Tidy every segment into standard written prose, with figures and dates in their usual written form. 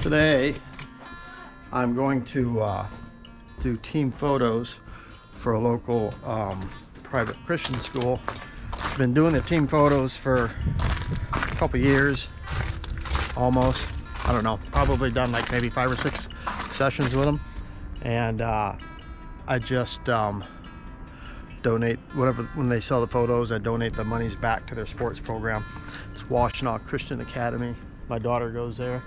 Today I'm going to do team photos for a local private Christian school. I've been doing the team photos for a couple years, almost. I don't know, probably done like maybe 5 or 6 sessions with them, and I just donate whatever. When they sell the photos, I donate the monies back to their sports program. It's Washtenaw Christian Academy. My daughter goes there,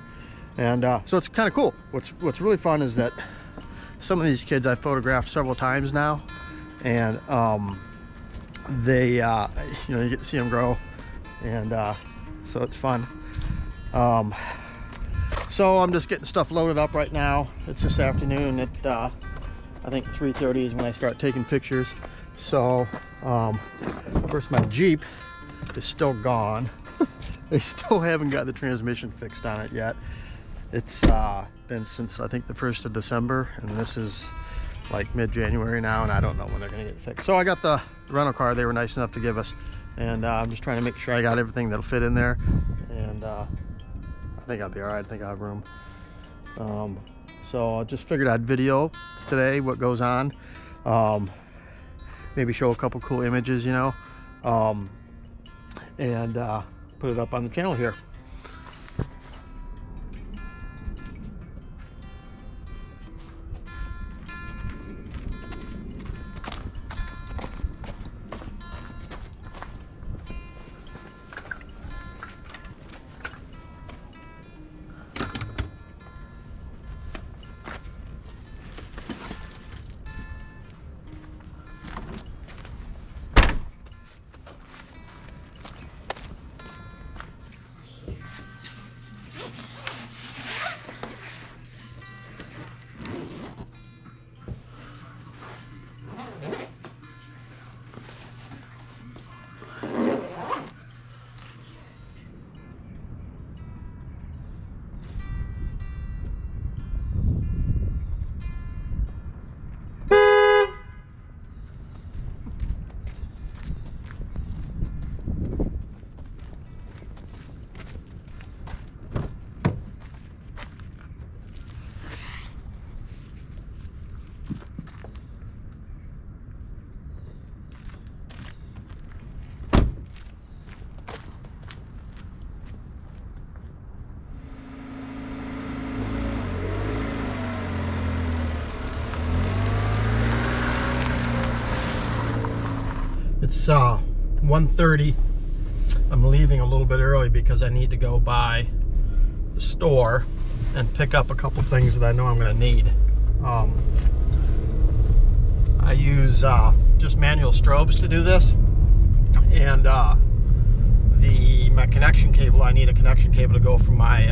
and so it's kind of cool. What's really fun is that some of these kids I've photographed several times now, and they you get to see them grow, and so it's fun. So I'm just getting stuff loaded up right now. It's this afternoon at I think 3:30 is when I start taking pictures. So first, my Jeep is still gone. They still haven't got the transmission fixed on it yet. It's been since I think the 1st of December, and this is like mid-January now, and I don't know when they're gonna get it fixed. So I got the rental car they were nice enough to give us, and I'm just trying to make sure I got everything that'll fit in there, and I think I'll be all right. I think I have room. So I just figured I'd video today what goes on. Maybe show a couple cool images, and put it up on the channel here. It's 1:30. I'm leaving a little bit early because I need to go by the store and pick up a couple things that I know I'm going to need. I use just manual strobes to do this, and my connection cable, I need a connection cable to go from my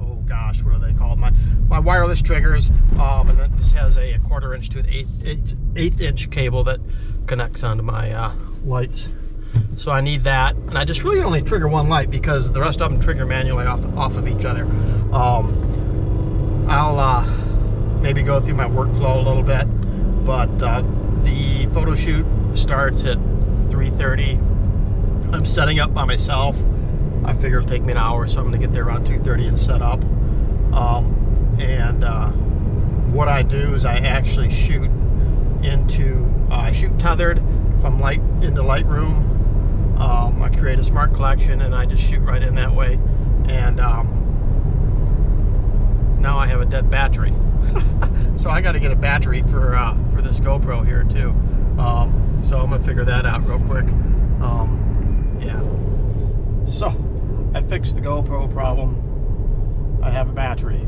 oh gosh, what are they called? My wireless triggers, and then this has a 1/4 inch to an 8 inch cable that connects onto my lights. So I need that, and I just really only trigger one light because the rest of them trigger manually off of each other. I'll maybe go through my workflow a little bit, but the photo shoot starts at 3:30. I'm setting up by myself. I figure it'll take me an hour, so I'm going to get there around 2:30 and set up. What I do is I actually shoot tethered from light into Lightroom. I create a smart collection, and I just shoot right in that way. And now I have a dead battery, so I got to get a battery for this GoPro here too. So I'm gonna figure that out real quick. Yeah. So I fixed the GoPro problem. I have a battery.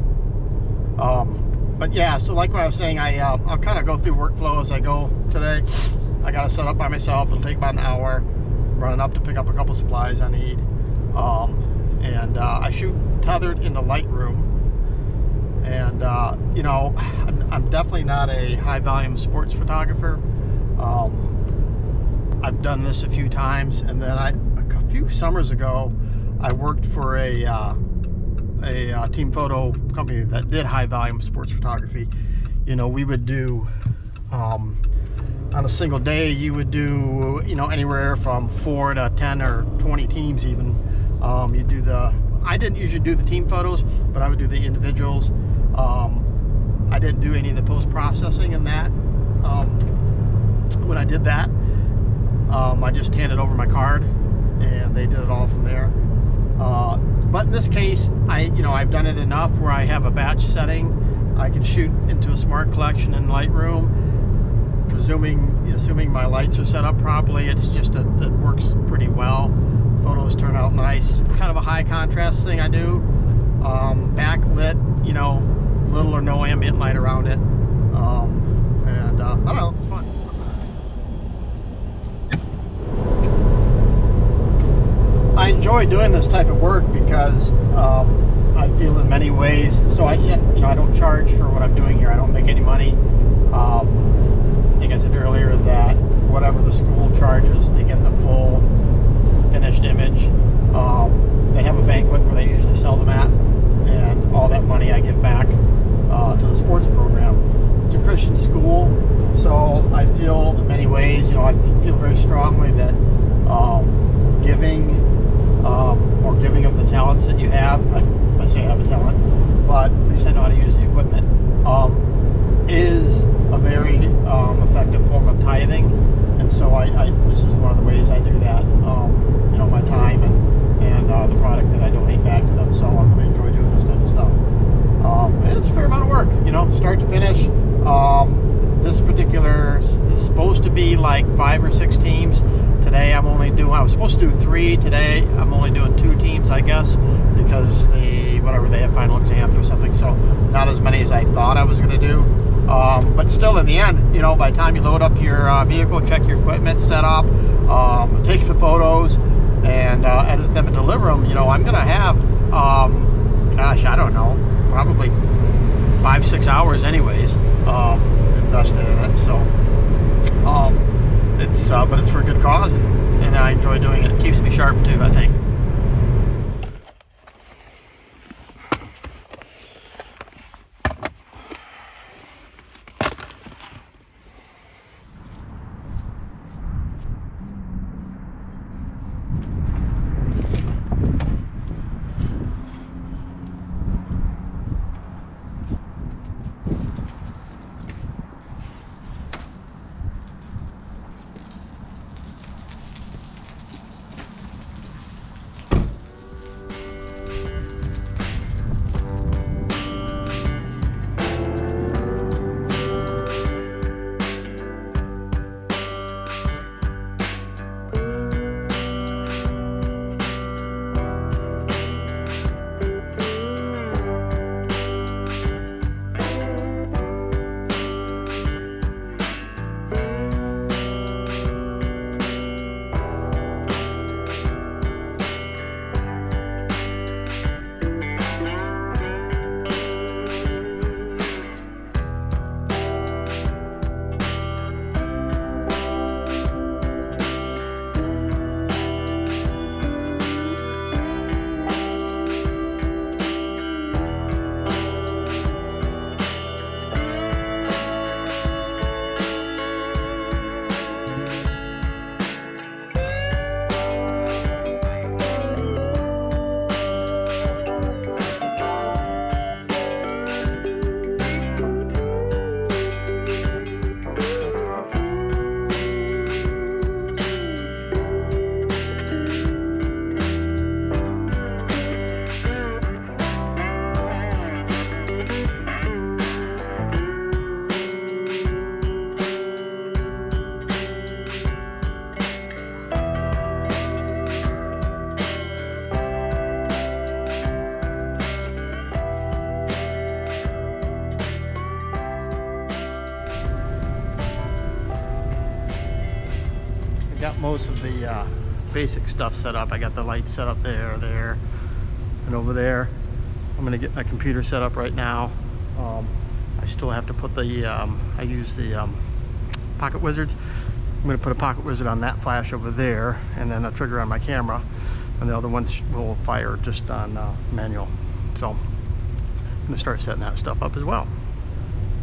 But yeah, so like what I was saying, I'll kind of go through workflow as I go today. I got to set up by myself. It'll take about an hour. I'm running up to pick up a couple supplies I need. I shoot tethered into Lightroom. And I'm definitely not a high volume sports photographer. I've done this a few times, and then a few summers ago, I worked for a team photo company that did high volume sports photography. We would do on a single day, you would do anywhere from 4 to 10 or 20 teams even. You do the I didn't usually do the team photos, but I would do the individuals. I didn't do any of the post-processing in that. When I did that, I just handed over my card and they did it all from there. But in this case, I've done it enough where I have a batch setting. I can shoot into a smart collection in Lightroom. Assuming my lights are set up properly, it works pretty well. Photos turn out nice. It's kind of a high contrast thing I do. Backlit, little or no ambient light around it. I don't know, it's fun. I enjoy doing this type of work because I feel in many ways, so I don't charge for what I'm doing here. I don't make any money. I think I said earlier that whatever the school charges, they get the full finished image. They have a banquet where they usually sell them at, and all that money I give back to the sports program. It's a Christian school, so I feel in many ways, I feel very strongly that giving of the talents that you have, I say I have a talent, but at least I know how to use the equipment, is a very effective form of tithing. And so this is one of the ways I do that, my time and the product that I donate back to them. So I really enjoy doing this type of stuff. And it's a fair amount of work, start to finish. This is supposed to be like 5 or 6 teams. Today I was supposed to do 3. Today I'm only doing 2 teams, I guess, because they have final exams or something. So not as many as I thought I was going to do. But still, in the end, by the time you load up your vehicle, check your equipment, set up, take the photos, and edit them and deliver them, I'm going to have, I don't know, probably 5-6 hours anyways, invested in it. So but it's for a good cause, and I enjoy doing it. It keeps me sharp too, I think. Got most of the basic stuff set up. I got the lights set up there, and over there. I'm gonna get my computer set up right now. I still have to put the, I use the Pocket Wizards. I'm gonna put a Pocket Wizard on that flash over there, and then a trigger on my camera, and the other ones will fire just on manual. So I'm gonna start setting that stuff up as well.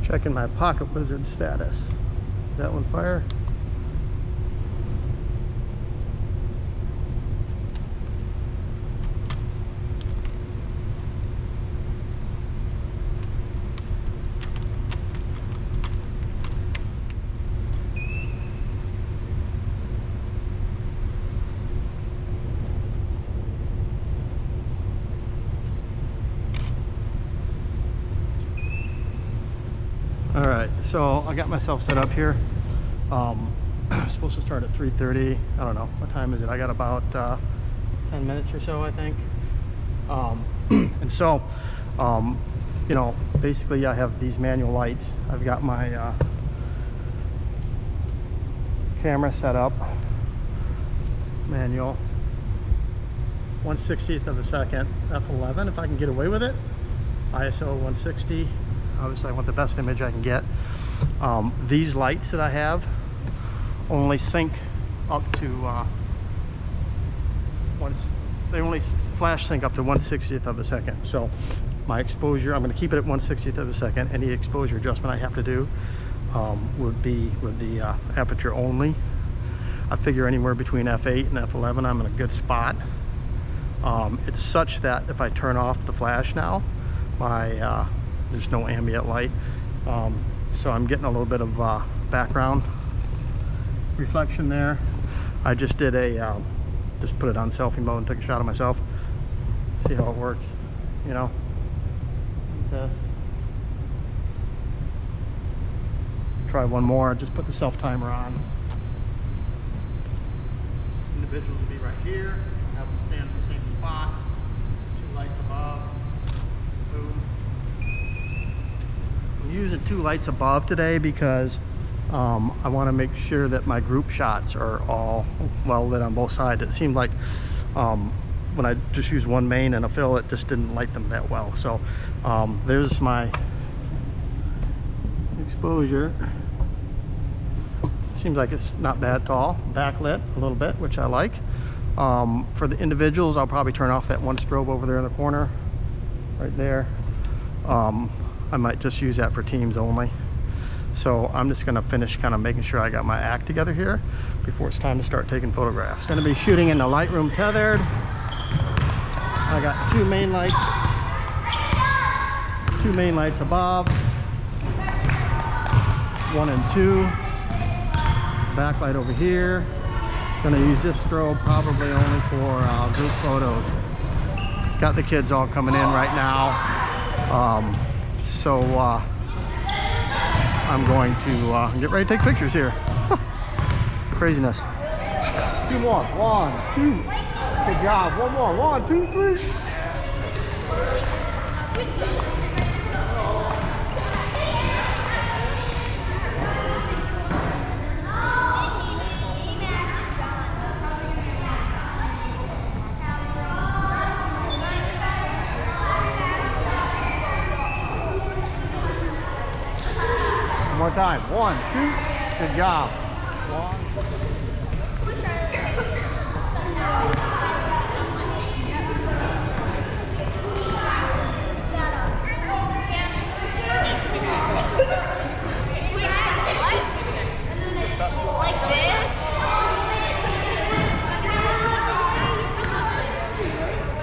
Checking my Pocket Wizard status. That one fire? So I got myself set up here. I'm supposed to start at 3:30. I don't know, what time is it? I got about 10 minutes or so, I think. And so, you know, basically I have these manual lights. I've got my camera set up, manual, 1/60th of a second, f11 if I can get away with it, ISO 160. Obviously I want the best image I can get. These lights that I have only sync up to they only flash sync up to 1/60th of a second. So my exposure, I'm going to keep it at 1/60th of a second. Any exposure adjustment I have to do would be with the aperture only. I figure anywhere between f8 and f11 I'm in a good spot. It's such that if I turn off the flash now, there's no ambient light, so I'm getting a little bit of background reflection there. I just did just put it on selfie mode and took a shot of myself. See how it works, you know. Like this. Try one more. Just put the self timer on. Individuals will be right here. Have them stand in the same spot. 2 lights above. Boom. I'm using 2 lights above today because I want to make sure that my group shots are all well lit on both sides. It seemed like when I just used one main and a fill, it just didn't light them that well. So there's my exposure. Seems like it's not bad at all. Backlit a little bit, which I like. For the individuals, I'll probably turn off that one strobe over there in the corner, right there. I might just use that for teams only. So I'm just gonna finish kind of making sure I got my act together here before it's time to start taking photographs. Gonna be shooting in the Lightroom tethered. I got 2 main lights. 2 main lights above. 1 and 2. Backlight over here. Gonna use this strobe probably only for group photos. Got the kids all coming in right now. I'm going to get ready to take pictures here. Craziness. 2 more. 1, 2. Good job. 1 more. 1, 2, 3. One more time. 1, 2. Good job. 1. Like this?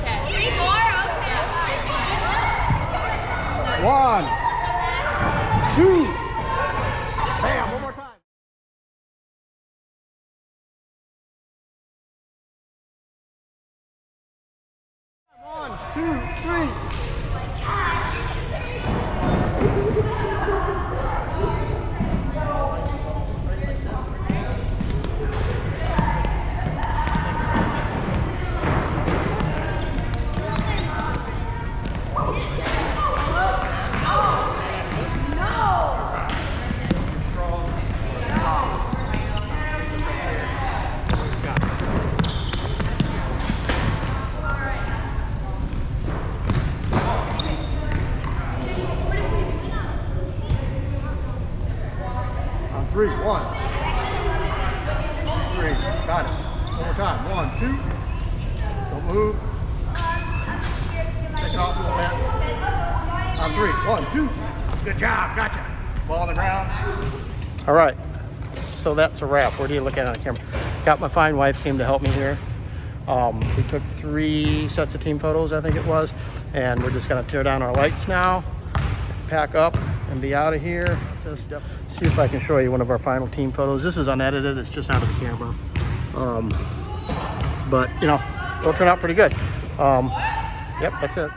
Okay. 3 more? Okay. 1, 2. Bam, one more time. One, 2, 3. On 3, 1, 3. Got it. One more time. 1, 2. Don't move. Take it off a little bit. On 3, 1, 2. Good job. Gotcha. Ball on the ground. All right. So that's a wrap. Where do you look at it on the camera? Got my fine wife came to help me here. We took 3 sets of team photos, I think it was, and we're just gonna tear down our lights now, pack up, and be out of here. So see if I can show you one of our final team photos. This is unedited, it's just out of the camera. But you know, it'll turn out pretty good. Yep, that's it.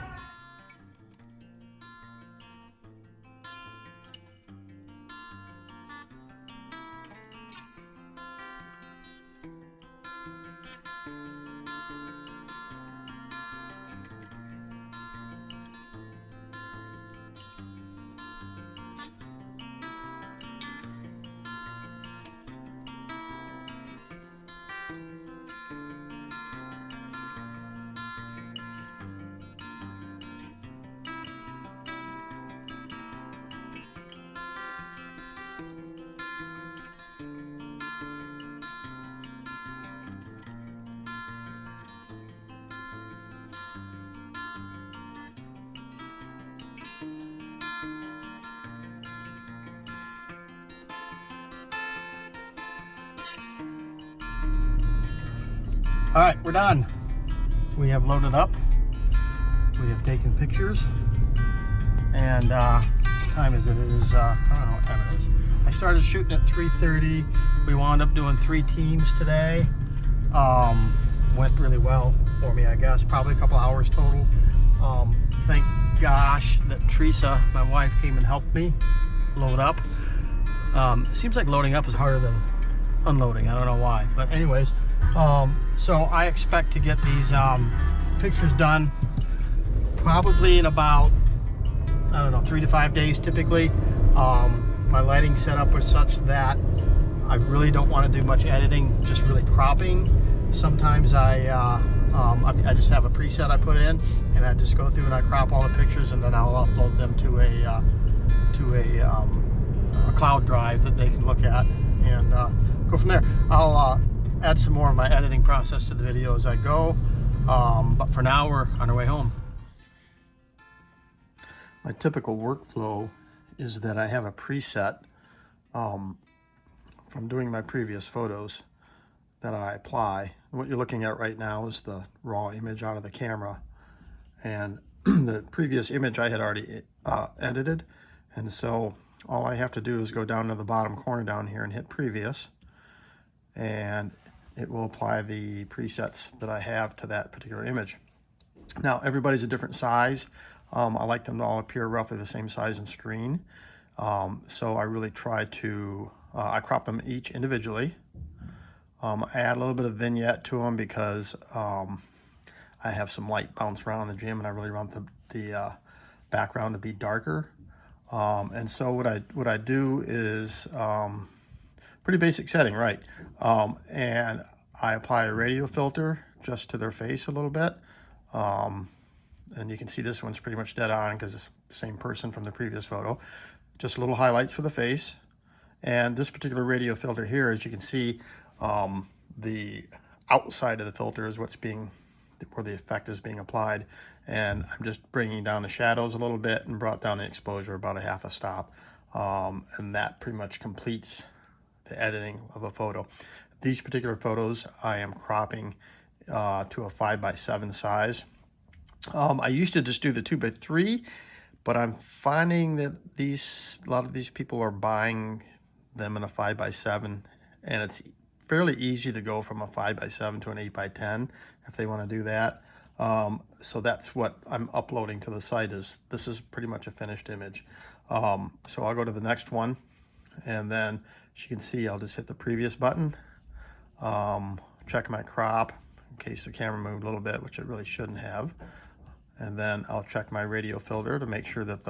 All right, we're done. We have loaded up. We have taken pictures. And what time is it? It is, I don't know what time it is. I started shooting at 3:30. We wound up doing 3 teams today. Went really well for me, I guess. Probably a couple hours total. Thank gosh that Teresa, my wife, came and helped me load up. It seems like loading up is harder than unloading. I don't know why. But anyways, so I expect to get these pictures done probably in about, I don't know, 3 to 5 days typically. My lighting setup was such that I really don't want to do much editing, just really cropping. Sometimes I just have a preset I put in, and I just go through and I crop all the pictures, and then I'll upload them to a cloud drive that they can look at and go from there. I'll add some more of my editing process to the video as I go, but for now we're on our way home. My typical workflow is that I have a preset from doing my previous photos that I apply. What you're looking at right now is the raw image out of the camera, and the previous image I had already edited, and so all I have to do is go down to the bottom corner down here and hit previous, and it will apply the presets that I have to that particular image. Now everybody's a different size. I like them to all appear roughly the same size on screen. So I really try to, I crop them each individually. I add a little bit of vignette to them because I have some light bounce around in the gym, and I really want the background to be darker. And so what I do is pretty basic setting, right? And I apply a radio filter just to their face a little bit. And you can see this one's pretty much dead on because it's the same person from the previous photo. Just little highlights for the face. And this particular radio filter here, as you can see, the outside of the filter is what's being, where the effect is being applied. And I'm just bringing down the shadows a little bit and brought down the exposure about a half a stop. And that pretty much completes the editing of a photo. These particular photos I am cropping to a 5:7 size. I used to just do the 2:3, but I'm finding that a lot of these people are buying them in a 5:7, and it's fairly easy to go from a 5:7 to an 8:10 if they want to do that. So that's what I'm uploading to the site. This is pretty much a finished image. So I'll go to the next one, and then as you can see, I'll just hit the previous button, check my crop in case the camera moved a little bit, which it really shouldn't have. And then I'll check my radio filter to make sure that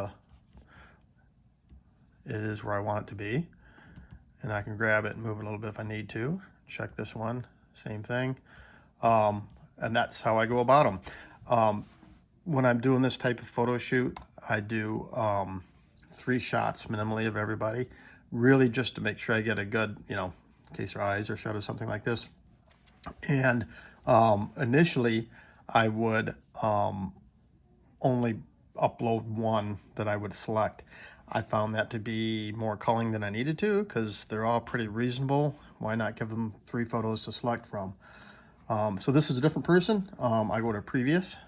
it is where I want it to be. And I can grab it and move it a little bit if I need to. Check this one, same thing. And that's how I go about them. When I'm doing this type of photo shoot, I do 3 shots minimally of everybody, really just to make sure I get a good, in case their eyes are shut or something like this. And initially I would only upload one that I would select. I found that to be more culling than I needed to because they're all pretty reasonable. Why not give them 3 photos to select from? So this is a different person. I go to previous,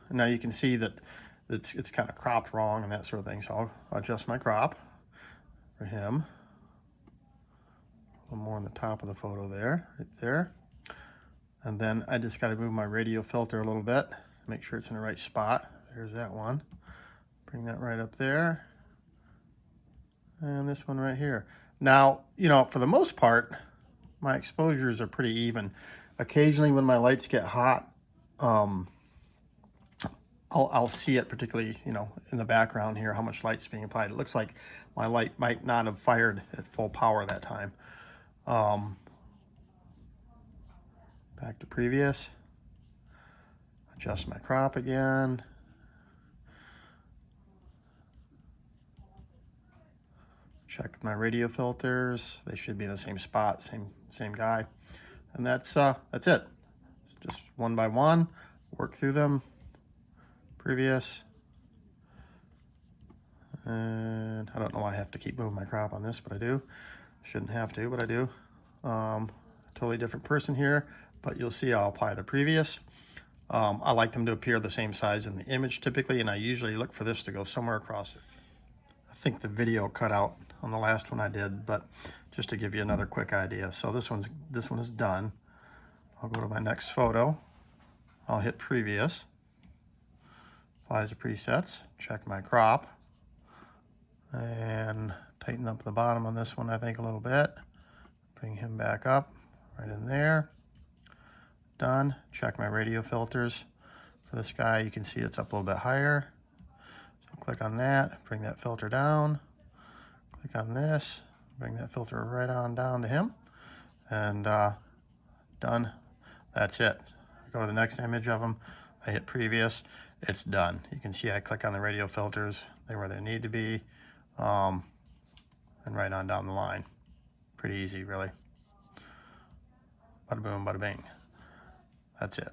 and now you can see that it's kind of cropped wrong and that sort of thing. So I'll adjust my crop for him. A little more on the top of the photo there, right there. And then I just got to move my radio filter a little bit, make sure it's in the right spot. There's that one. Bring that right up there. And this one right here. Now, for the most part, my exposures are pretty even. Occasionally when my lights get hot, I'll see it, particularly, in the background here, how much light's being applied. It looks like my light might not have fired at full power that time. Back to previous. Adjust my crop again. Check my radio filters. They should be in the same spot, same guy. And that's it. Just one by one, work through them. Previous. And I don't know why I have to keep moving my crop on this, but I do. Shouldn't have to, but I do. Totally different person here. but you'll see I'll apply the previous. I like them to appear the same size in the image typically, and I usually look for this to go somewhere across it. I think the video cut out on the last one I did, but just to give you another quick idea. So this one is done. I'll go to my next photo. I'll hit previous, applies the presets, check my crop, and tighten up the bottom on this one I think a little bit. Bring him back up, right in there. Done. Check my radio filters. For this guy, you can see it's up a little bit higher. So click on that, bring that filter down. Click on this, bring that filter right on down to him. And done. That's it. I go to the next image of him. I hit previous. It's done. You can see I click on the radio filters. They're where they need to be. And right on down the line. Pretty easy, really. Bada boom, bada bing. That's it.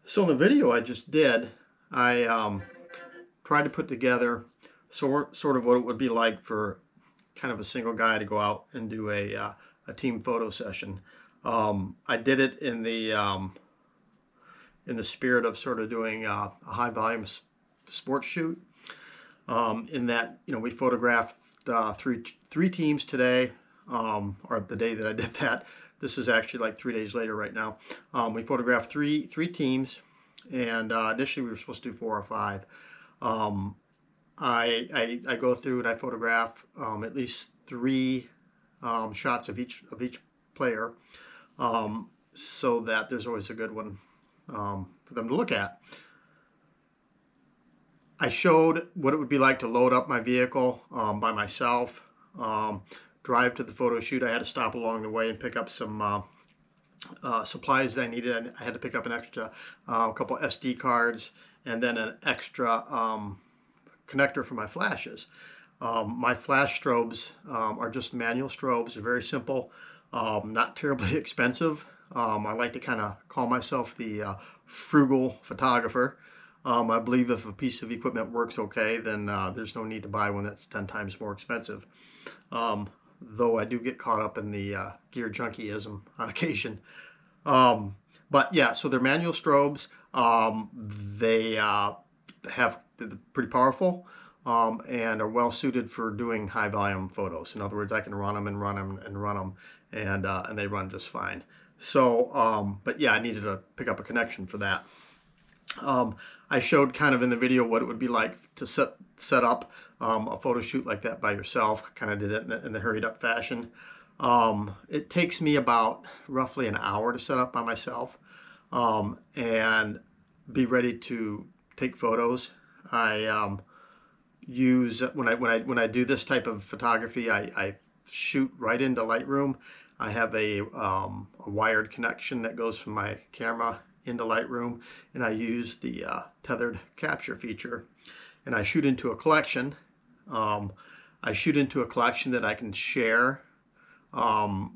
So in the video I just did, I tried to put together sort of what it would be like for kind of a single guy to go out and do a team photo session. I did it in the spirit of sort of doing a high volume sports shoot. In that, you know, we photographed three teams today, or the day that I did that. This is actually like 3 days later right now. We photographed three teams, and initially we were supposed to do 4 or 5. I go through and I photograph at least 3 shots of each player, so that there's always a good one for them to look at. I showed what it would be like to load up my vehicle by myself, drive to the photo shoot. I had to stop along the way and pick up some supplies that I needed. I had to pick up an extra couple SD cards and then an extra connector for my flashes. My flash strobes are just manual strobes. They're very simple, not terribly expensive. I like to kind of call myself the frugal photographer. I believe if a piece of equipment works okay, then there's no need to buy one that's 10 times more expensive. Though I do get caught up in the gear junkyism on occasion. But yeah, so they're manual strobes. They're pretty powerful and are well suited for doing high volume photos. In other words, I can run them and run them and run them, and they run just fine. So, but yeah, I needed to pick up a connection for that. I showed kind of in the video what it would be like to set up a photo shoot like that by yourself. Kind of did it in the hurried up fashion. It takes me about roughly an hour to set up by myself and be ready to take photos. I use when I do this type of photography, I shoot right into Lightroom. I have a wired connection that goes from my camera into Lightroom, and I use the tethered capture feature, and I shoot into a collection. I shoot into a collection that I can share to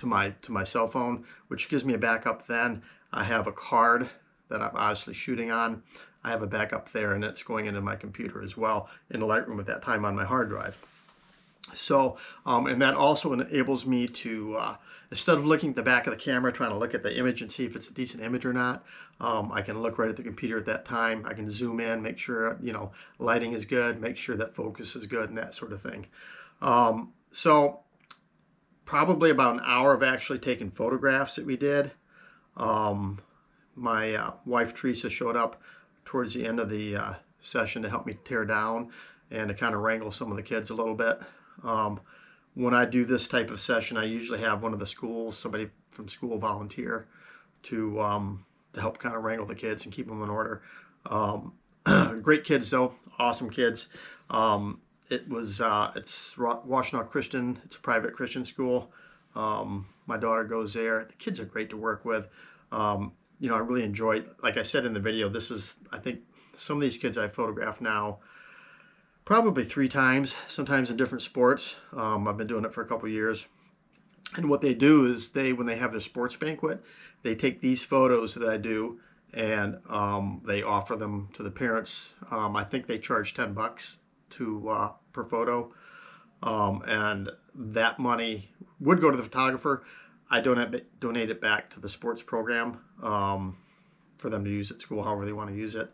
my cell phone, which gives me a backup. Then I have a card that I'm obviously shooting on. I have a backup there, and it's going into my computer as well in Lightroom at that time on my hard drive. So, and that also enables me to, instead of looking at the back of the camera, trying to look at the image and see if it's a decent image or not, I can look right at the computer at that time. I can zoom in, make sure, you know, lighting is good, make sure that focus is good and that sort of thing. So probably about an hour of actually taking photographs that we did. My wife Teresa showed up towards the end of the session to help me tear down and to kind of wrangle some of the kids a little bit. When I do this type of session, I usually have one of the schools, somebody from school volunteer to help kind of wrangle the kids and keep them in order. Great kids though, awesome kids. It's Washtenaw Christian. It's a private Christian school. My daughter goes there. The kids are great to work with. You know, I really enjoy, like I said in the video, this is, I think some of these kids I photograph now probably 3 times, sometimes in different sports. I've been doing it for a couple years. And what they do is when they have their sports banquet, they take these photos that I do and they offer them to the parents. I think they charge $10 per photo. And that money would go to the photographer. I donate it back to the sports program for them to use at school however they want to use it.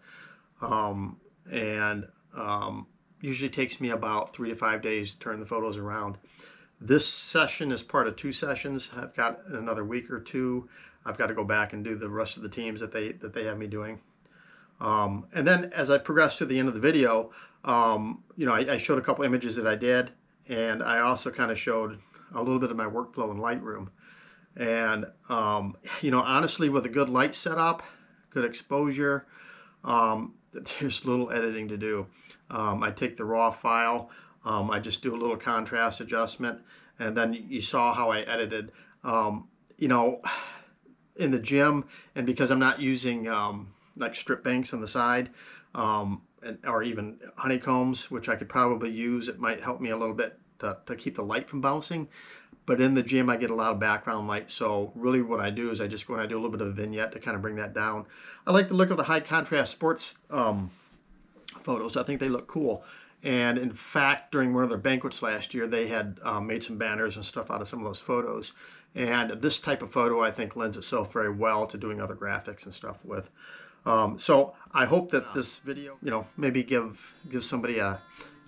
Usually takes me about 3 to 5 days to turn the photos around. This session is part of 2 sessions. I've got another week or 2. I've got to go back and do the rest of the teams that they have me doing. And then as I progress to the end of the video, I showed a couple images that I did, and I also kind of showed a little bit of my workflow in Lightroom. And honestly, with a good light setup, good exposure, there's little editing to do. I take the raw file, I just do a little contrast adjustment, and then you saw how I edited. In the gym, and because I'm not using like strip banks on the side, or even honeycombs, which I could probably use, it might help me a little bit to keep the light from bouncing. But in the gym, I get a lot of background light, so really what I do is I just go and I do a little bit of a vignette to kind of bring that down. I like the look of the high contrast sports photos. I think they look cool. And in fact, during one of their banquets last year, they had made some banners and stuff out of some of those photos. And this type of photo, I think, lends itself very well to doing other graphics and stuff with. So I hope that this video, maybe give somebody an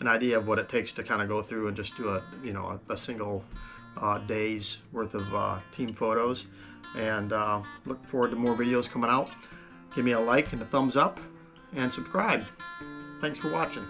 idea of what it takes to kind of go through and just do a single day's worth of team photos. And look forward to more videos coming out. Give me a like and a thumbs up and subscribe. Thanks for watching.